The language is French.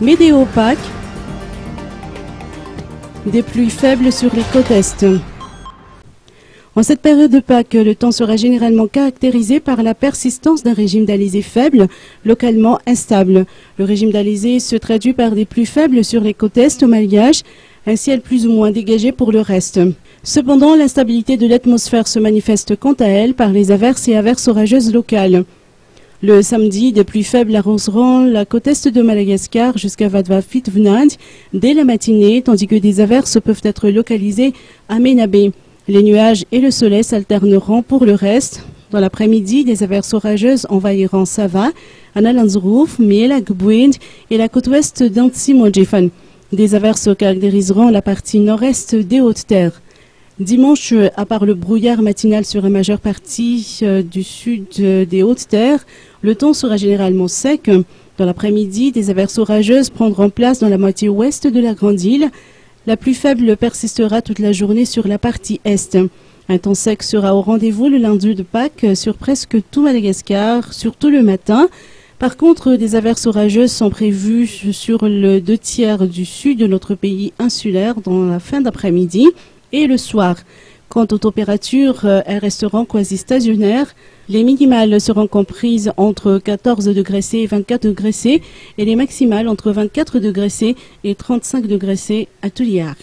Météo Pâques, des pluies faibles sur les côtes est. En cette période de Pâques, le temps sera généralement caractérisé par la persistance d'un régime d'alizé faible, localement instable. Le régime d'alizé se traduit par des pluies faibles sur les côtes est au Malgache, un ciel plus ou moins dégagé pour le reste. Cependant, l'instabilité de l'atmosphère se manifeste quant à elle par les averses et averses orageuses locales. Le samedi, des pluies faibles arroseront la côte est de Madagascar jusqu'à Vadvafit-Vnad dès la matinée, tandis que des averses peuvent être localisées à Menabé. Les nuages et le soleil s'alterneront pour le reste. Dans l'après-midi, des averses orageuses envahiront Sava, Analanzrouf, Miela, Gbouend et la côte ouest d'Antsimodjifan. Des averses caractériseront la partie nord-est des Hautes-Terres. Dimanche, à part le brouillard matinal sur la majeure partie du sud des Hautes-Terres, le temps sera généralement sec. Dans l'après-midi, des averses orageuses prendront place dans la moitié ouest de la Grande Île. La pluie faible persistera toute la journée sur la partie est. Un temps sec sera au rendez-vous le lundi de Pâques sur presque tout Madagascar, surtout le matin. Par contre, des averses orageuses sont prévues sur le 2/3 du sud de notre pays insulaire dans la fin d'après-midi et le soir. Quant aux températures, elles resteront quasi stationnaires. Les minimales seront comprises entre 14 degrés C et 24 degrés C et les maximales entre 24 degrés C et 35 degrés C à Touliard.